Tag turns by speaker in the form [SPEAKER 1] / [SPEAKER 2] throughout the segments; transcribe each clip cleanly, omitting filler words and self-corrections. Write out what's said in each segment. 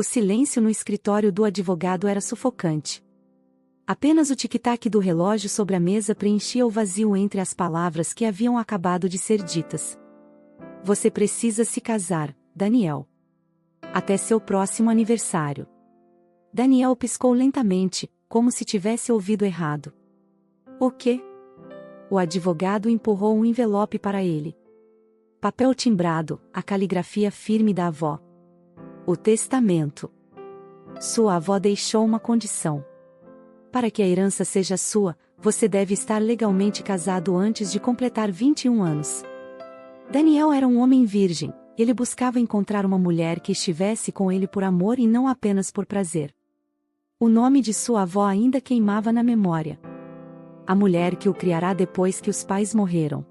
[SPEAKER 1] O silêncio no escritório do advogado era sufocante. Apenas o tic-tac do relógio sobre a mesa preenchia o vazio entre as palavras que haviam acabado de ser ditas. Você precisa se casar, Daniel. Até seu próximo aniversário. Daniel piscou lentamente, como se tivesse ouvido errado. O quê? O advogado empurrou um envelope para ele. Papel timbrado, a caligrafia firme da avó. O testamento. Sua avó deixou uma condição. Para que a herança seja sua, você deve estar legalmente casado antes de completar 21 anos. Daniel era um homem virgem, ele buscava encontrar uma mulher que estivesse com ele por amor e não apenas por prazer. O nome de sua avó ainda queimava na memória. A mulher que o criará depois que os pais morreram.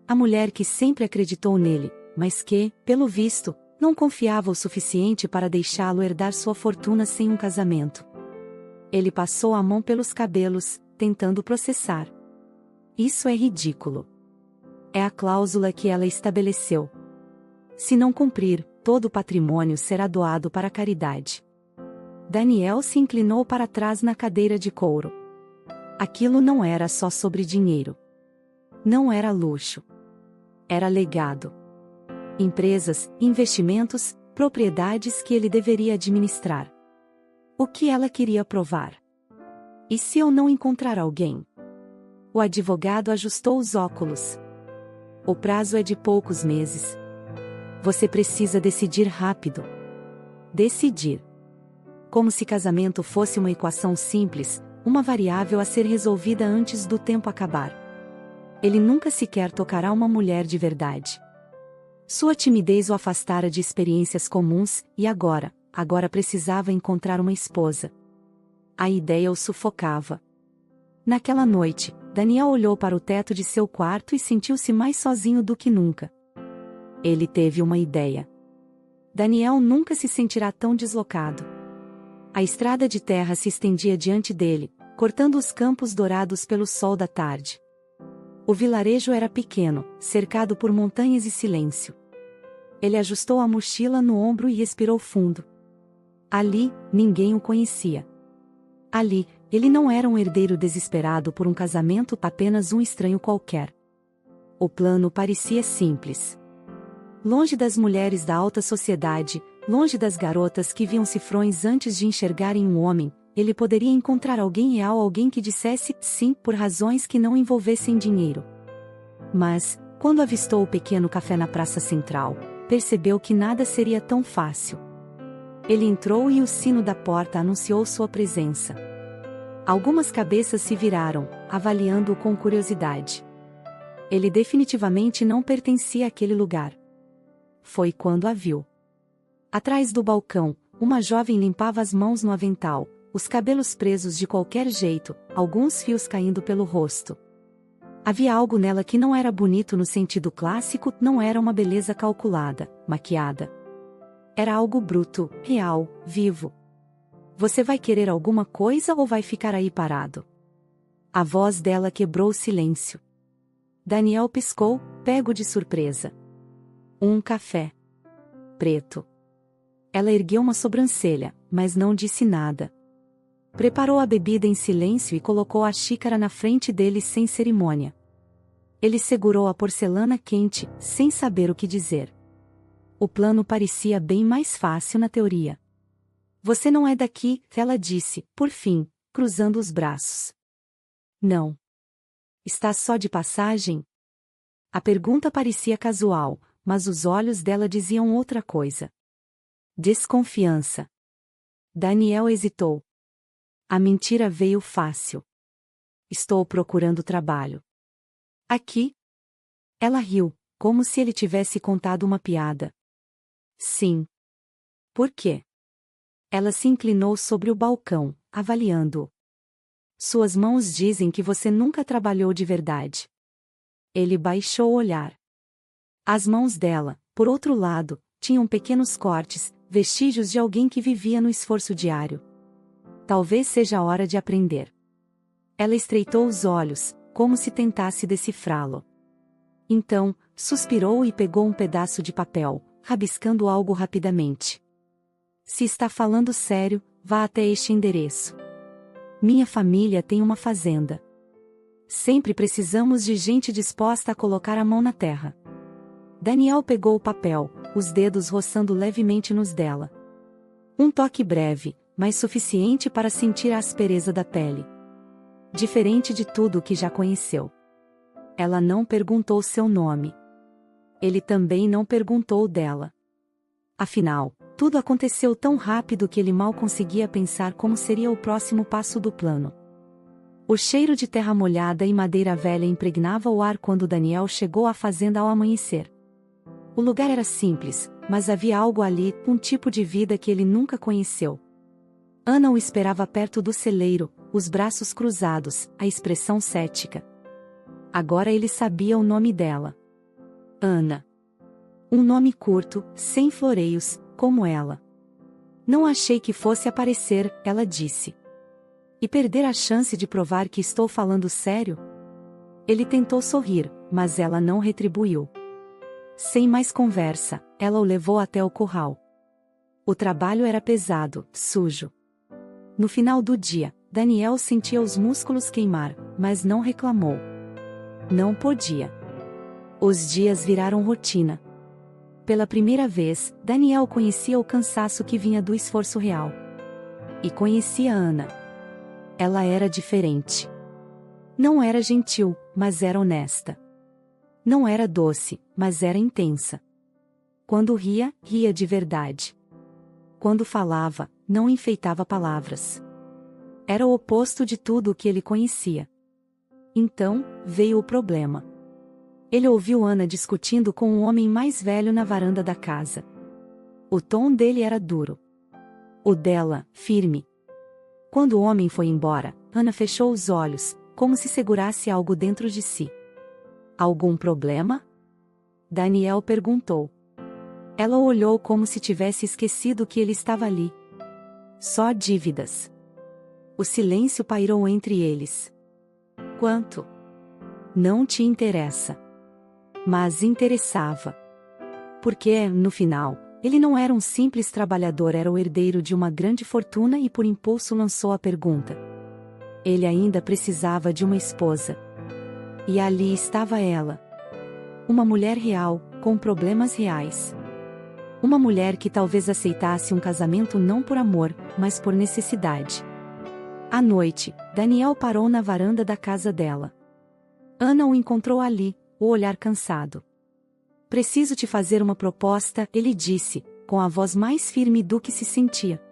[SPEAKER 1] A mulher que sempre acreditou nele, mas que, pelo visto, não confiava o suficiente para deixá-lo herdar sua fortuna sem um casamento. Ele passou a mão pelos cabelos, tentando processar. Isso é ridículo. É a cláusula que ela estabeleceu. Se não cumprir, todo o patrimônio será doado para a caridade. Daniel se inclinou para trás na cadeira de couro. Aquilo não era só sobre dinheiro. Não era luxo. Era legado. Empresas, investimentos, propriedades que ele deveria administrar. O que ela queria provar? E se eu não encontrar alguém? O advogado ajustou os óculos. O prazo é de poucos meses. Você precisa decidir rápido. Decidir. Como se casamento fosse uma equação simples, uma variável a ser resolvida antes do tempo acabar. Ele nunca sequer tocará uma mulher de verdade. Sua timidez o afastara de experiências comuns, e agora precisava encontrar uma esposa. A ideia o sufocava. Naquela noite, Daniel olhou para o teto de seu quarto e sentiu-se mais sozinho do que nunca. Ele teve uma ideia. Daniel nunca se sentirá tão deslocado. A estrada de terra se estendia diante dele, cortando os campos dourados pelo sol da tarde. O vilarejo era pequeno, cercado por montanhas e silêncio. Ele ajustou a mochila no ombro e respirou fundo. Ali, ninguém o conhecia. Ali, ele não era um herdeiro desesperado por um casamento, apenas um estranho qualquer. O plano parecia simples. Longe das mulheres da alta sociedade, longe das garotas que viam cifrões antes de enxergarem um homem, ele poderia encontrar alguém real, alguém que dissesse sim por razões que não envolvessem dinheiro. Mas, quando avistou o pequeno café na praça central, percebeu que nada seria tão fácil. Ele entrou e o sino da porta anunciou sua presença. Algumas cabeças se viraram, avaliando-o com curiosidade. Ele definitivamente não pertencia àquele lugar. Foi quando a viu. Atrás do balcão, uma jovem limpava as mãos no avental, os cabelos presos de qualquer jeito, alguns fios caindo pelo rosto. Havia algo nela que não era bonito no sentido clássico, não era uma beleza calculada, maquiada. Era algo bruto, real, vivo. Você vai querer alguma coisa ou vai ficar aí parado? A voz dela quebrou o silêncio. Daniel piscou, pego de surpresa. Um café. Preto. Ela ergueu uma sobrancelha, mas não disse nada. Preparou a bebida em silêncio e colocou a xícara na frente dele sem cerimônia. Ele segurou a porcelana quente, sem saber o que dizer. O plano parecia bem mais fácil na teoria. Você não é daqui, ela disse, por fim, cruzando os braços. Não. Está só de passagem? A pergunta parecia casual, mas os olhos dela diziam outra coisa. Desconfiança. Daniel hesitou. A mentira veio fácil. Estou procurando trabalho. Aqui? Ela riu, como se ele tivesse contado uma piada. Sim. Por quê? Ela se inclinou sobre o balcão, avaliando-o. Suas mãos dizem que você nunca trabalhou de verdade. Ele baixou o olhar. As mãos dela, por outro lado, tinham pequenos cortes, vestígios de alguém que vivia no esforço diário. Talvez seja a hora de aprender. Ela estreitou os olhos, como se tentasse decifrá-lo. Então, suspirou e pegou um pedaço de papel, rabiscando algo rapidamente. Se está falando sério, vá até este endereço. Minha família tem uma fazenda. Sempre precisamos de gente disposta a colocar a mão na terra. Daniel pegou o papel, os dedos roçando levemente nos dela. Um toque breve, mas suficiente para sentir a aspereza da pele. Diferente de tudo o que já conheceu. Ela não perguntou seu nome. Ele também não perguntou o dela. Afinal, tudo aconteceu tão rápido que ele mal conseguia pensar como seria o próximo passo do plano. O cheiro de terra molhada e madeira velha impregnava o ar quando Daniel chegou à fazenda ao amanhecer. O lugar era simples, mas havia algo ali, um tipo de vida que ele nunca conheceu. Ana o esperava perto do celeiro, os braços cruzados, a expressão cética. Agora ele sabia o nome dela. Ana. Um nome curto, sem floreios, como ela. Não achei que fosse aparecer, ela disse. E perder a chance de provar que estou falando sério? Ele tentou sorrir, mas ela não retribuiu. Sem mais conversa, ela o levou até o curral. O trabalho era pesado, sujo. No final do dia, Daniel sentia os músculos queimar, mas não reclamou. Não podia. Os dias viraram rotina. Pela primeira vez, Daniel conhecia o cansaço que vinha do esforço real. E conhecia Ana. Ela era diferente. Não era gentil, mas era honesta. Não era doce, mas era intensa. Quando ria, ria de verdade. Quando falava, não enfeitava palavras. Era o oposto de tudo o que ele conhecia. Então, veio o problema. Ele ouviu Ana discutindo com um homem mais velho na varanda da casa. O tom dele era duro. O dela, firme. Quando o homem foi embora, Ana fechou os olhos, como se segurasse algo dentro de si. Algum problema? Daniel perguntou. Ela olhou como se tivesse esquecido que ele estava ali. Só dívidas. O silêncio pairou entre eles. Quanto? Não te interessa. Mas interessava. Porque, no final, ele não era um simples trabalhador, era o herdeiro de uma grande fortuna e por impulso lançou a pergunta. Ele ainda precisava de uma esposa. E ali estava ela. Uma mulher real, com problemas reais. Uma mulher que talvez aceitasse um casamento não por amor, mas por necessidade. À noite, Daniel parou na varanda da casa dela. Ana o encontrou ali, o olhar cansado. Preciso te fazer uma proposta, ele disse, com a voz mais firme do que se sentia.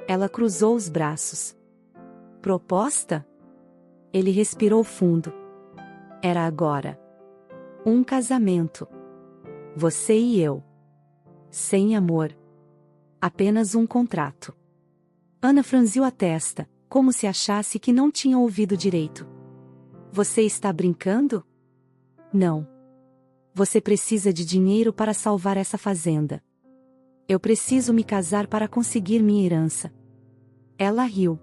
[SPEAKER 1] Ela cruzou os braços. Proposta? Ele respirou fundo. Era agora. Um casamento. Você e eu. Sem amor. Apenas um contrato. Ana franziu a testa, como se achasse que não tinha ouvido direito. Você está brincando? Não. Você precisa de dinheiro para salvar essa fazenda. Eu preciso me casar para conseguir minha herança. Ela riu.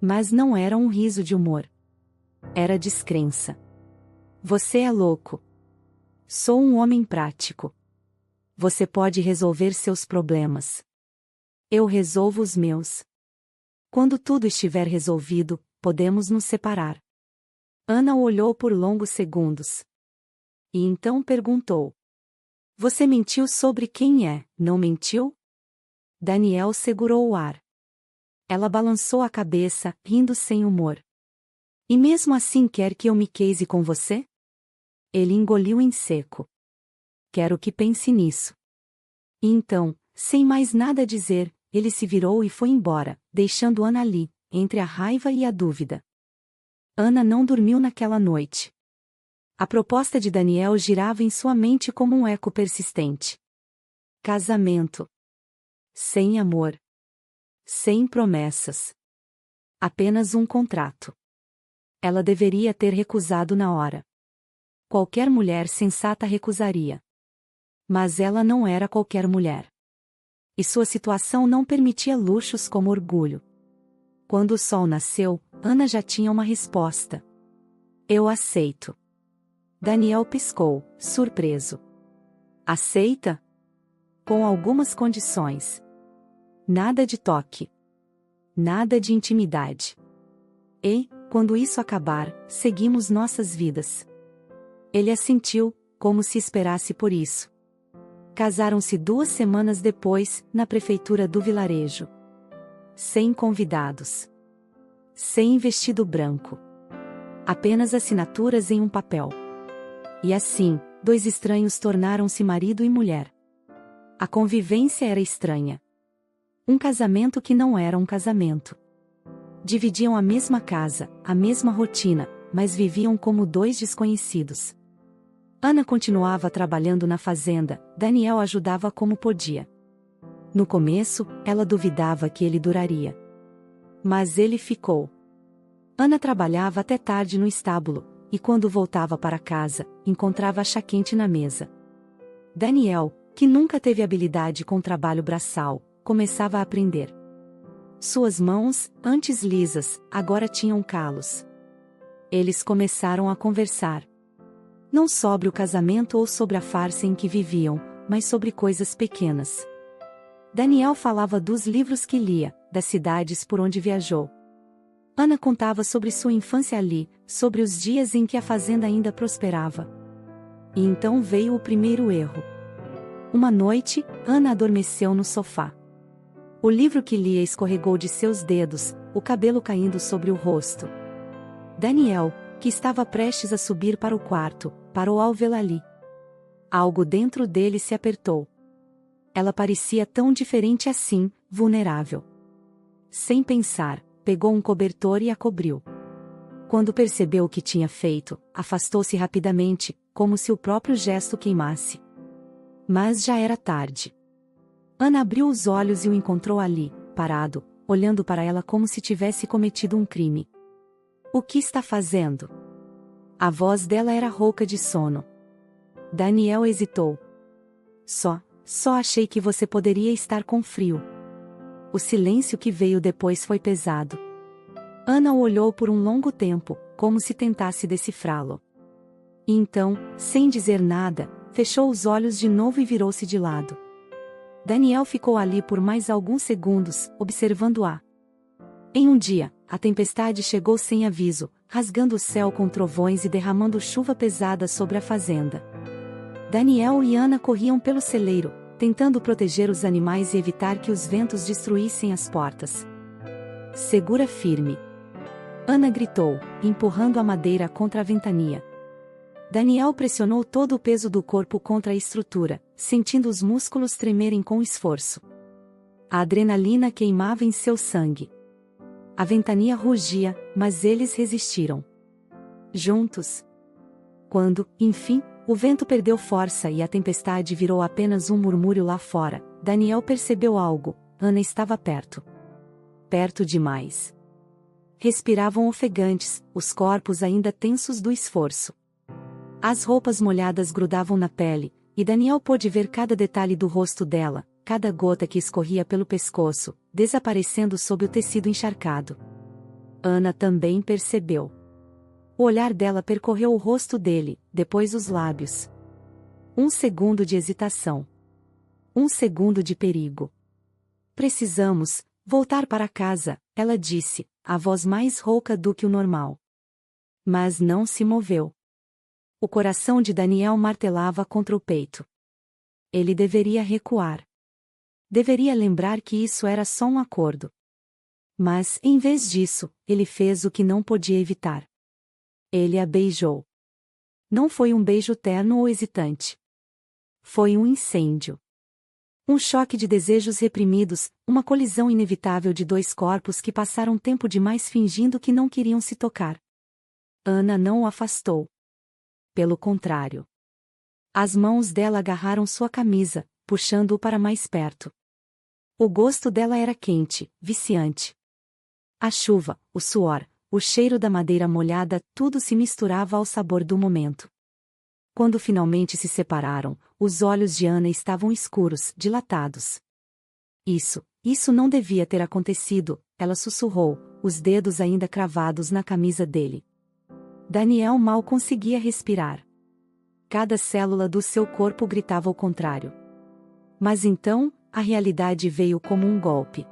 [SPEAKER 1] Mas não era um riso de humor. Era descrença. Você é louco. Sou um homem prático. Você pode resolver seus problemas. Eu resolvo os meus. Quando tudo estiver resolvido, podemos nos separar. Ana o olhou por longos segundos. E então perguntou. Você mentiu sobre quem é, não mentiu? Daniel segurou o ar. Ela balançou a cabeça, rindo sem humor. E mesmo assim quer que eu me case com você? Ele engoliu em seco. Quero que pense nisso. E então, sem mais nada a dizer, ele se virou e foi embora, deixando Ana ali, entre a raiva e a dúvida. Ana não dormiu naquela noite. A proposta de Daniel girava em sua mente como um eco persistente. Casamento. Sem amor. Sem promessas. Apenas um contrato. Ela deveria ter recusado na hora. Qualquer mulher sensata recusaria. Mas ela não era qualquer mulher. E sua situação não permitia luxos como orgulho. Quando o sol nasceu, Ana já tinha uma resposta. Eu aceito. Daniel piscou, surpreso. Aceita? Com algumas condições. Nada de toque. Nada de intimidade. E, quando isso acabar, seguimos nossas vidas. Ele assentiu, como se esperasse por isso. Casaram-se 2 semanas depois, na prefeitura do vilarejo. Sem convidados. Sem vestido branco. Apenas assinaturas em um papel. E assim, 2 estranhos tornaram-se marido e mulher. A convivência era estranha. Um casamento que não era um casamento. Dividiam a mesma casa, a mesma rotina, mas viviam como 2 desconhecidos. Ana continuava trabalhando na fazenda, Daniel ajudava como podia. No começo, ela duvidava que ele duraria. Mas ele ficou. Ana trabalhava até tarde no estábulo, e quando voltava para casa, encontrava a chá quente na mesa. Daniel, que nunca teve habilidade com trabalho braçal, começava a aprender. Suas mãos, antes lisas, agora tinham calos. Eles começaram a conversar. Não sobre o casamento ou sobre a farsa em que viviam, mas sobre coisas pequenas. Daniel falava dos livros que lia, das cidades por onde viajou. Ana contava sobre sua infância ali, sobre os dias em que a fazenda ainda prosperava. E então veio o primeiro erro. Uma noite, Ana adormeceu no sofá. O livro que lia escorregou de seus dedos, o cabelo caindo sobre o rosto. Daniel, que estava prestes a subir para o quarto, parou ao vê-la ali. Algo dentro dele se apertou. Ela parecia tão diferente assim, vulnerável. Sem pensar, pegou um cobertor e a cobriu. Quando percebeu o que tinha feito, afastou-se rapidamente, como se o próprio gesto queimasse. Mas já era tarde. Ana abriu os olhos e o encontrou ali, parado, olhando para ela como se tivesse cometido um crime. O que está fazendo? A voz dela era rouca de sono. Daniel hesitou. Só achei que você poderia estar com frio. O silêncio que veio depois foi pesado. Ana o olhou por um longo tempo, como se tentasse decifrá-lo. E então, sem dizer nada, fechou os olhos de novo e virou-se de lado. Daniel ficou ali por mais alguns segundos, observando-a. Em um dia, a tempestade chegou sem aviso, rasgando o céu com trovões e derramando chuva pesada sobre a fazenda. Daniel e Ana corriam pelo celeiro, tentando proteger os animais e evitar que os ventos destruíssem as portas. Segura firme. Ana gritou, empurrando a madeira contra a ventania. Daniel pressionou todo o peso do corpo contra a estrutura, sentindo os músculos tremerem com esforço. A adrenalina queimava em seu sangue. A ventania rugia, mas eles resistiram. Juntos. Quando, enfim, o vento perdeu força e a tempestade virou apenas um murmúrio lá fora, Daniel percebeu algo: Ana estava perto. Perto demais. Respiravam ofegantes, os corpos ainda tensos do esforço. As roupas molhadas grudavam na pele, e Daniel pôde ver cada detalhe do rosto dela, cada gota que escorria pelo pescoço, desaparecendo sob o tecido encharcado. Ana também percebeu. O olhar dela percorreu o rosto dele, depois os lábios. Um segundo de hesitação. Um segundo de perigo. Precisamos voltar para casa, ela disse, a voz mais rouca do que o normal. Mas não se moveu. O coração de Daniel martelava contra o peito. Ele deveria recuar. Deveria lembrar que isso era só um acordo. Mas, em vez disso, ele fez o que não podia evitar. Ele a beijou. Não foi um beijo terno ou hesitante. Foi um incêndio. Um choque de desejos reprimidos, uma colisão inevitável de 2 corpos que passaram tempo demais fingindo que não queriam se tocar. Ana não o afastou. Pelo contrário. As mãos dela agarraram sua camisa, puxando-o para mais perto. O gosto dela era quente, viciante. A chuva, o suor, o cheiro da madeira molhada, tudo se misturava ao sabor do momento. Quando finalmente se separaram, os olhos de Ana estavam escuros, dilatados. Isso não devia ter acontecido, ela sussurrou, os dedos ainda cravados na camisa dele. Daniel mal conseguia respirar. Cada célula do seu corpo gritava o contrário. Mas então, a realidade veio como um golpe.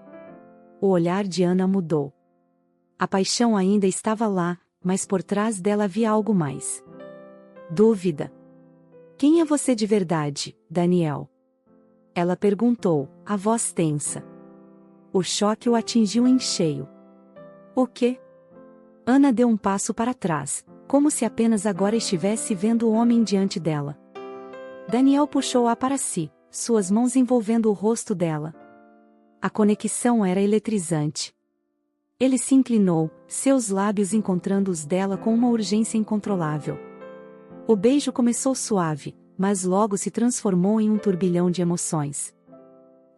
[SPEAKER 1] O olhar de Ana mudou. A paixão ainda estava lá, mas por trás dela havia algo mais. Dúvida. Quem é você de verdade, Daniel? Ela perguntou, a voz tensa. O choque o atingiu em cheio. O quê? Ana deu um passo para trás, como se apenas agora estivesse vendo o homem diante dela. Daniel puxou-a para si, suas mãos envolvendo o rosto dela. A conexão era eletrizante. Ele se inclinou, seus lábios encontrando os dela com uma urgência incontrolável. O beijo começou suave, mas logo se transformou em um turbilhão de emoções.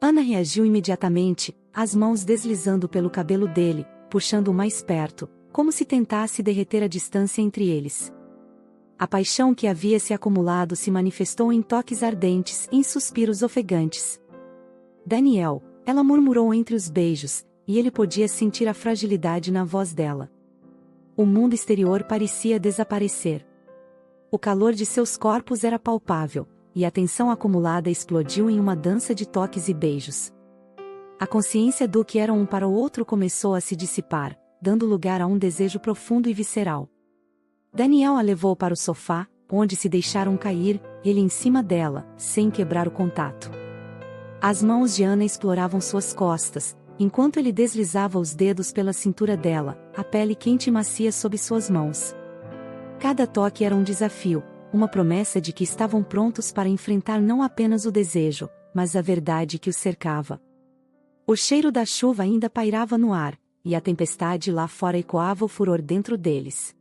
[SPEAKER 1] Ana reagiu imediatamente, as mãos deslizando pelo cabelo dele, puxando-o mais perto, como se tentasse derreter a distância entre eles. A paixão que havia se acumulado se manifestou em toques ardentes, em suspiros ofegantes. Daniel, ela murmurou entre os beijos, e ele podia sentir a fragilidade na voz dela. O mundo exterior parecia desaparecer. O calor de seus corpos era palpável, e a tensão acumulada explodiu em uma dança de toques e beijos. A consciência do que eram um para o outro começou a se dissipar, dando lugar a um desejo profundo e visceral. Daniel a levou para o sofá, onde se deixaram cair, ele em cima dela, sem quebrar o contato. As mãos de Ana exploravam suas costas, enquanto ele deslizava os dedos pela cintura dela, a pele quente e macia sob suas mãos. Cada toque era um desafio, uma promessa de que estavam prontos para enfrentar não apenas o desejo, mas a verdade que os cercava. O cheiro da chuva ainda pairava no ar, e a tempestade lá fora ecoava o furor dentro deles.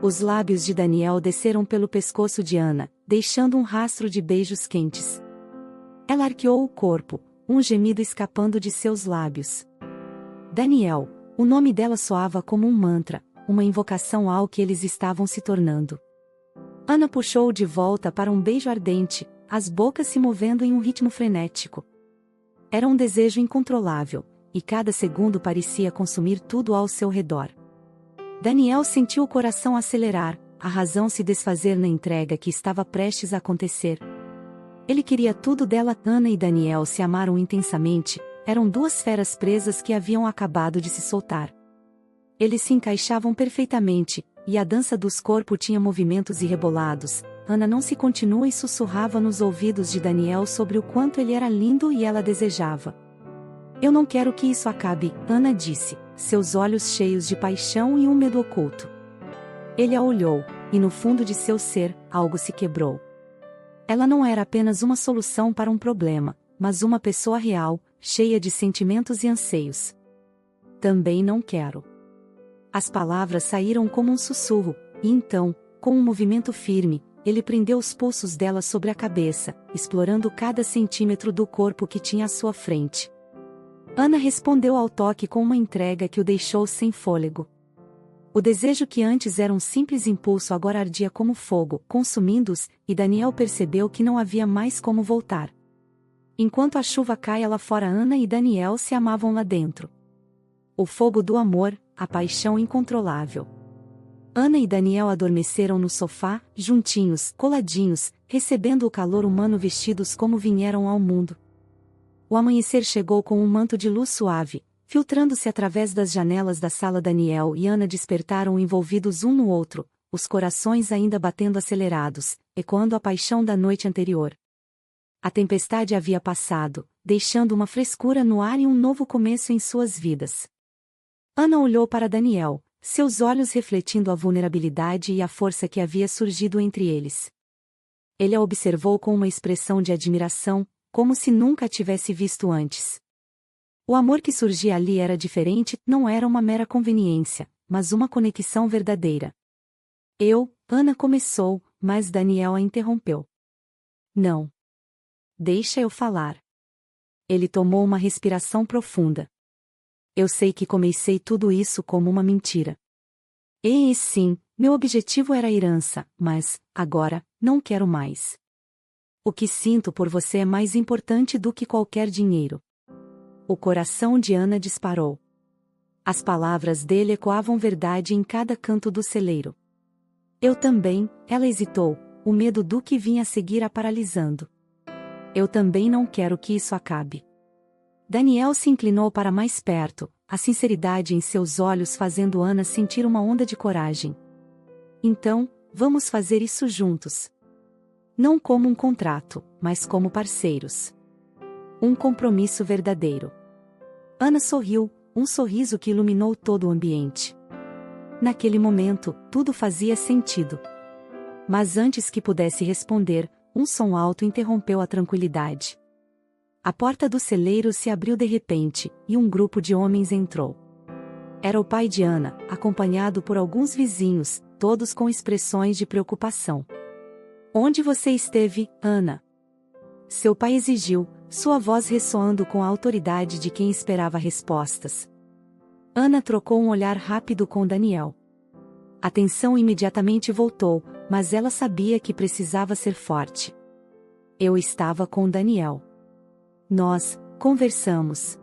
[SPEAKER 1] Os lábios de Daniel desceram pelo pescoço de Ana, deixando um rastro de beijos quentes. Ela arqueou o corpo, um gemido escapando de seus lábios. Daniel, o nome dela soava como um mantra, uma invocação ao que eles estavam se tornando. Ana puxou-o de volta para um beijo ardente, as bocas se movendo em um ritmo frenético. Era um desejo incontrolável, e cada segundo parecia consumir tudo ao seu redor. Daniel sentiu o coração acelerar, a razão se desfazer na entrega que estava prestes a acontecer. Ele queria tudo dela. Ana e Daniel se amaram intensamente, eram duas feras presas que haviam acabado de se soltar. Eles se encaixavam perfeitamente, e a dança dos corpos tinha movimentos irrebolados. Ana não se continua e sussurrava nos ouvidos de Daniel sobre o quanto ele era lindo e ela desejava. Eu não quero que isso acabe, Ana disse, seus olhos cheios de paixão e um medo oculto. Ele a olhou, e no fundo de seu ser, algo se quebrou. Ela não era apenas uma solução para um problema, mas uma pessoa real, cheia de sentimentos e anseios. Também não quero. As palavras saíram como um sussurro, e então, com um movimento firme, ele prendeu os pulsos dela sobre a cabeça, explorando cada centímetro do corpo que tinha à sua frente. Ana respondeu ao toque com uma entrega que o deixou sem fôlego. O desejo que antes era um simples impulso agora ardia como fogo, consumindo-os, e Daniel percebeu que não havia mais como voltar. Enquanto a chuva caia lá fora, Ana e Daniel se amavam lá dentro. O fogo do amor, a paixão incontrolável. Ana e Daniel adormeceram no sofá, juntinhos, coladinhos, recebendo o calor humano vestidos como vieram ao mundo. O amanhecer chegou com um manto de luz suave, filtrando-se através das janelas da sala. Daniel e Ana despertaram envolvidos um no outro, os corações ainda batendo acelerados, ecoando a paixão da noite anterior. A tempestade havia passado, deixando uma frescura no ar e um novo começo em suas vidas. Ana olhou para Daniel, seus olhos refletindo a vulnerabilidade e a força que havia surgido entre eles. Ele a observou com uma expressão de admiração, como se nunca a tivesse visto antes. O amor que surgia ali era diferente, não era uma mera conveniência, mas uma conexão verdadeira. Ana começou, mas Daniel a interrompeu. Não. Deixa eu falar. Ele tomou uma respiração profunda. Eu sei que comecei tudo isso como uma mentira. E sim, meu objetivo era a herança, mas, agora, não quero mais. O que sinto por você é mais importante do que qualquer dinheiro. O coração de Ana disparou. As palavras dele ecoavam verdade em cada canto do celeiro. Eu também, ela hesitou, o medo do que vinha a seguir a paralisando. Eu também não quero que isso acabe. Daniel se inclinou para mais perto, a sinceridade em seus olhos fazendo Ana sentir uma onda de coragem. Então, vamos fazer isso juntos. Não como um contrato, mas como parceiros. Um compromisso verdadeiro. Ana sorriu, um sorriso que iluminou todo o ambiente. Naquele momento, tudo fazia sentido. Mas antes que pudesse responder, um som alto interrompeu a tranquilidade. A porta do celeiro se abriu de repente, e um grupo de homens entrou. Era o pai de Ana, acompanhado por alguns vizinhos, todos com expressões de preocupação. Onde você esteve, Ana? Seu pai exigiu, sua voz ressoando com a autoridade de quem esperava respostas. Ana trocou um olhar rápido com Daniel. A tensão imediatamente voltou, mas ela sabia que precisava ser forte. Eu estava com Daniel. Nós conversamos.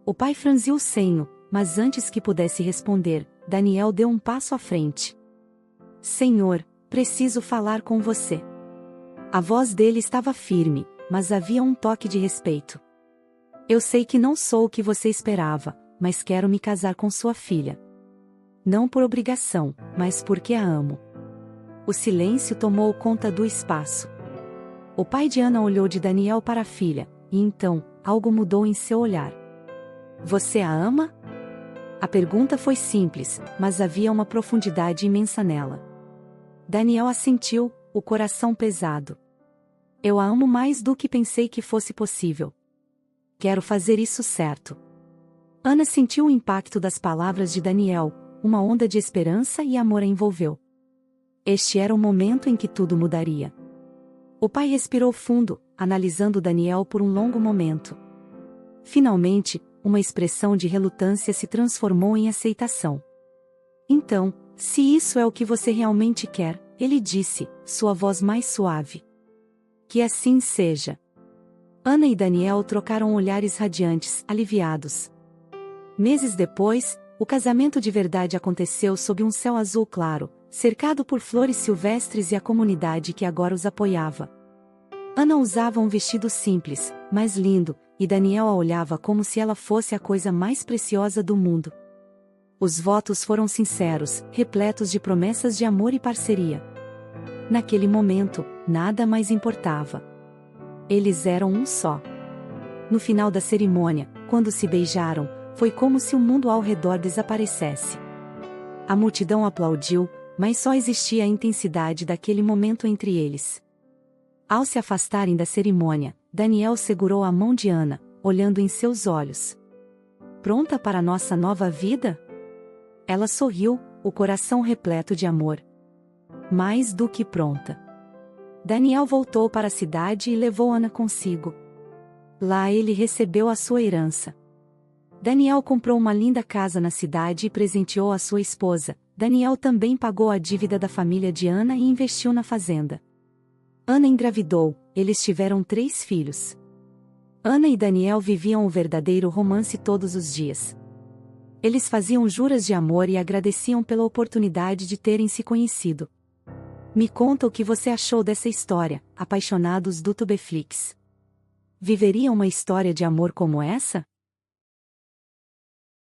[SPEAKER 1] O pai franziu o senho, mas antes que pudesse responder, Daniel deu um passo à frente. Senhor, preciso falar com você. A voz dele estava firme, mas havia um toque de respeito. Eu sei que não sou o que você esperava, mas quero me casar com sua filha. Não por obrigação, mas porque a amo. O silêncio tomou conta do espaço. O pai de Ana olhou de Daniel para a filha, e então, algo mudou em seu olhar. Você a ama? A pergunta foi simples, mas havia uma profundidade imensa nela. Daniel assentiu, o coração pesado. Eu a amo mais do que pensei que fosse possível. Quero fazer isso certo. Ana sentiu o impacto das palavras de Daniel, uma onda de esperança e amor a envolveu. Este era o momento em que tudo mudaria. O pai respirou fundo, analisando Daniel por um longo momento. Finalmente, uma expressão de relutância se transformou em aceitação. Então, se isso é o que você realmente quer, ele disse, sua voz mais suave. Que assim seja. Ana e Daniel trocaram olhares radiantes, aliviados. Meses depois, o casamento de verdade aconteceu sob um céu azul claro, cercado por flores silvestres e a comunidade que agora os apoiava. Ana usava um vestido simples, mas lindo, e Daniel a olhava como se ela fosse a coisa mais preciosa do mundo. Os votos foram sinceros, repletos de promessas de amor e parceria. Naquele momento, nada mais importava. Eles eram um só. No final da cerimônia, quando se beijaram, foi como se o mundo ao redor desaparecesse. A multidão aplaudiu, mas só existia a intensidade daquele momento entre eles. Ao se afastarem da cerimônia, Daniel segurou a mão de Ana, olhando em seus olhos. Pronta para nossa nova vida? Ela sorriu, o coração repleto de amor. Mais do que pronta. Daniel voltou para a cidade e levou Ana consigo. Lá ele recebeu a sua herança. Daniel comprou uma linda casa na cidade e presenteou a sua esposa. Daniel também pagou a dívida da família de Ana e investiu na fazenda. Ana engravidou, eles tiveram 3 filhos. Ana e Daniel viviam o verdadeiro romance todos os dias. Eles faziam juras de amor e agradeciam pela oportunidade de terem se conhecido. Me conta o que você achou dessa história, apaixonados do Tubeflix. Viveria uma história de amor como essa?